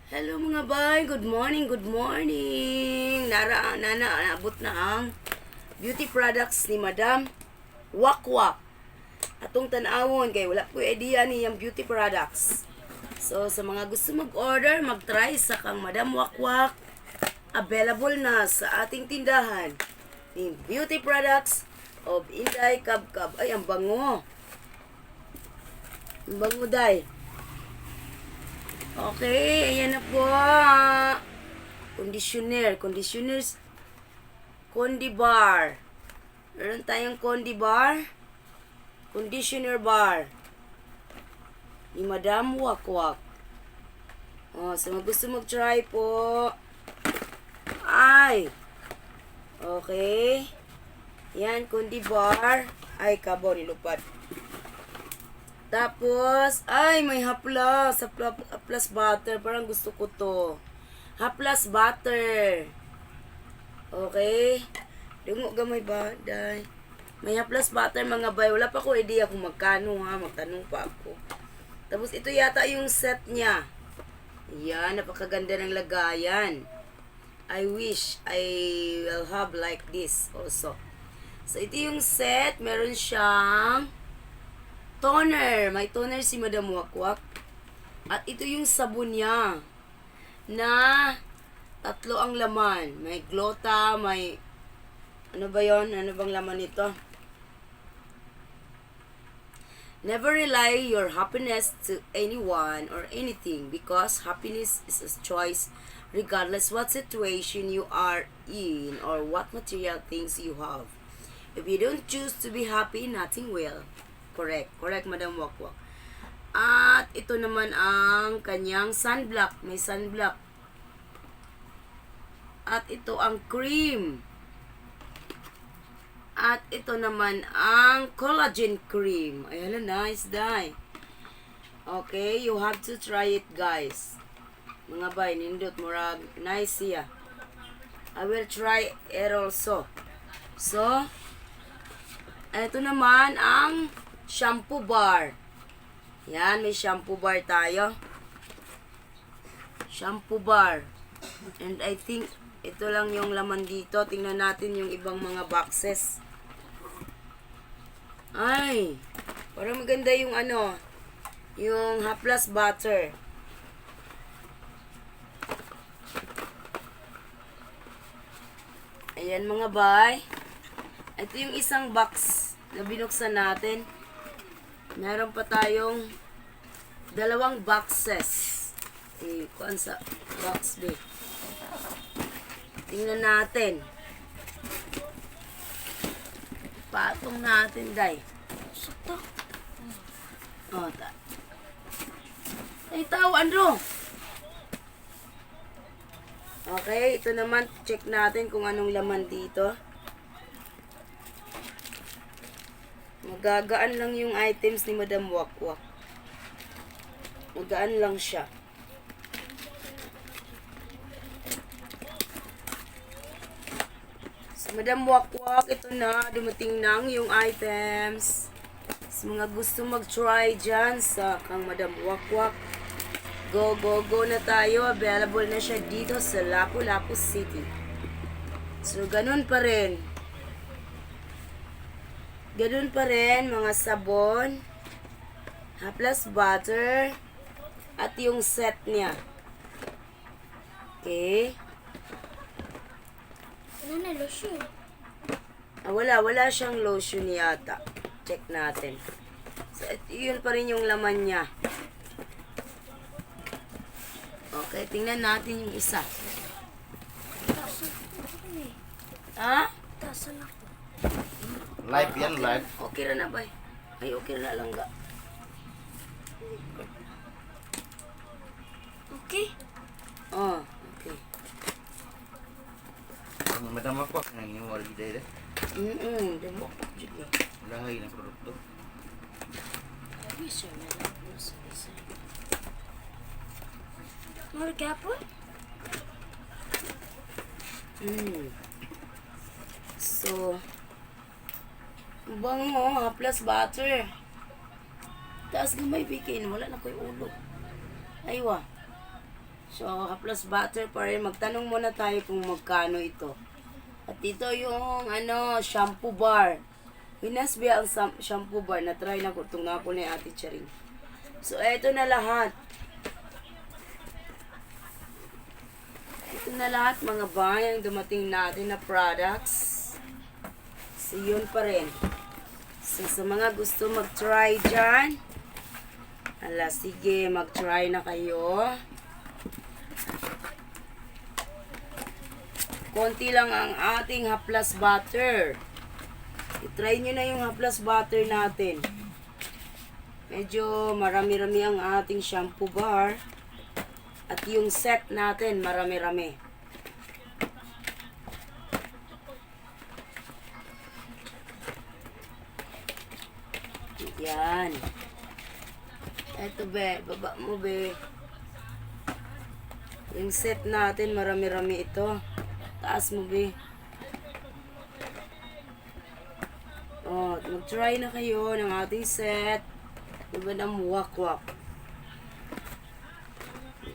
Hello mga bay, good morning, good morning. Naabot na ang beauty products ni Madam Wakwak. Atong tanawon kay wala ko idea niyang beauty products. So sa mga gusto mag-order, mag-try sa kang Madam Wakwak. Available na sa ating tindahan ni beauty products of Inday Kabkab. Ay, ang bango. Ang bango day. Okay, ayan na po. Conditioners. Condi bar. Meron tayong condi bar. Conditioner bar. Ni Madam Wakwak. Oh, so gusto mag-try po. Ay. Okay. Yan, condi bar. Ay, kabaw nilupad. Tapos, ay, may haplas. Haplas butter. Parang gusto ko to. Haplas butter. Okay. Dungo gamay ba? Day. May haplas butter mga bay. Wala pa ko idea kung magkano ha. Magtanong pa ako. Tapos, ito yata yung set niya. Yan, napakaganda ng lagayan. I wish I will have like this also. So, ito yung set. Meron siyang toner. May toner si Madam Wakwak. At ito yung sabon niya. Na tatlo ang laman. May glota, may ano ba yon? Ano bang laman nito? Never rely your happiness to anyone or anything because happiness is a choice regardless what situation you are in or what material things you have. If you don't choose to be happy, nothing will. Correct, Madam Wakwak. At ito naman ang kanyang sunblock. May sunblock. At ito ang cream. At ito naman ang collagen cream. Ay, hala, nice, day. Okay, you have to try it, guys. Mga bay, nindot, murag, nice siya. I will try it also. So, ito naman ang shampoo bar. Yan, may shampoo bar tayo. Shampoo bar. And I think ito lang yung laman dito. Tingnan natin yung ibang mga boxes. Ay, parang maganda yung ano, yung haplas butter. Ayan mga bay. Ito yung isang box na binuksan natin. Meron pa tayong dalawang boxes. Kuan sa box B. Tingnan natin. Patong natin, day. Sakto. Oh, ay, tao, Andrew. Okay, ito naman. Check natin kung anong laman dito. Magagaan lang yung items ni Madam Wakwak. Magaan lang siya. So, Madam Wakwak, ito na. Dumating na yung items. Sa mga gusto mag-try dyan sa kang Madam Wakwak, go na tayo. Available na siya dito sa Lapu-Lapu City. So, ganun pa rin. Ganun pa rin, mga sabon, haplas butter, at yung set niya. Okay. Ano na lotion? Wala siyang lotion yata. Check natin. So, yun pa rin yung laman niya. Okay, tingnan natin yung isa. Tasan ako eh. Ha? Tasan ako. Live yan, Okay. live. Okay na ba? Ay, okay na lang ga. Okay? Oh, okay. Ang madama ko, ang yung wali dahil. Demo. Sige. Lahay ng produkto. Sir, meron po sa isa. More kapon? So, bango, plus butter. Taas gamay bikin, wala na ko'y ulo. Aywa. So, haplas butter pa rin. Magtanong muna tayo kung magkano ito. At ito yung, shampoo bar. Hinasbi ang shampoo bar. Na-try na ko. Itong nga ko ni Ate Charing. So, eto na lahat. Ito na lahat, mga bayang dumating natin na products. So, yun pa rin. So, sa mga gusto mag-try dyan, sige, mag-try na kayo. Konti lang ang ating haplas butter. I-try nyo na yung haplas butter natin. Medyo marami-rami ang ating shampoo bar. At yung set natin, marami-rami. Yan. Eto be, baba mo be. Yung set natin, marami-rami ito. Taas mo be. Oh, mag-try na kayo ng ating set. Diba ng wakwak.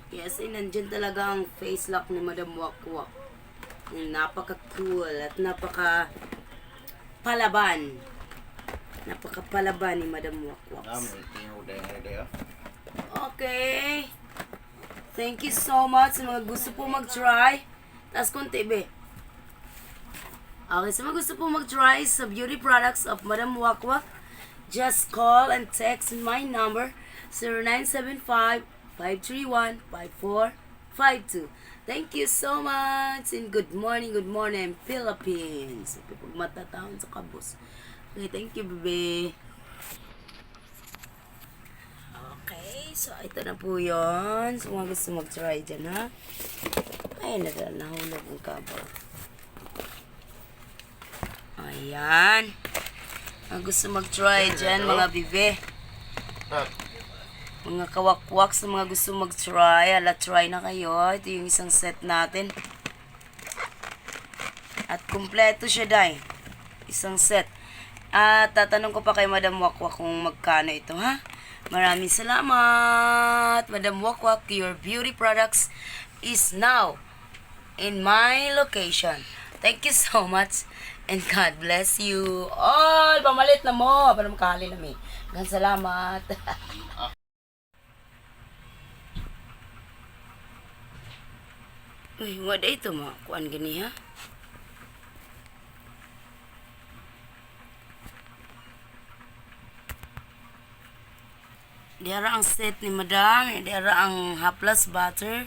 Yes, nandyan talaga ang face lock ni Madam Wakwak. Napaka-cool at napaka-palaban. Napaka-palaban ni Madam Wakwak. Tingnan dahil nga dahil. Okay. Thank you so much sa mga gusto po mag-try. Taas konti, be. Okay, sa mga gusto po mag-try sa beauty products of Madam Wakwak, just call and text my number 0975-531-5452. Thank you so much and good morning, Philippines. Pag matataon sa kabus. Okay, thank you, bebe. Okay, so ito na po yun. So, mga gusto mag-try dyan, ha? Ay, nahulog ang kabo. Ayan. Mga gusto mag-try dyan, mga bibe. Mga kawakwak sa mga gusto mag-try. Try na kayo. Ito yung isang set natin. At kumpleto siya, day. Isang set. At tatanong ko pa kay Madam Wakwak kung magkano ito, ha? Maraming salamat. Madam Wakwak, your beauty products is now in my location. Thank you so much. And God bless you. All, pamalit na mo. Para makahali na mi. Gan salamat. Uy, wala ito mo. Kuan gani, ha? Diara ang set ni Madam. Diara ang haplas butter.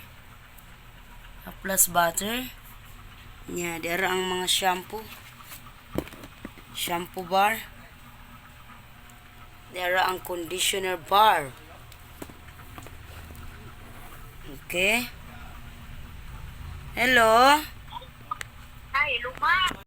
Haplas butter. Nya, diara ang mga shampoo. Shampoo bar. Diara ang conditioner bar. Okay. Hello? Ay, luma.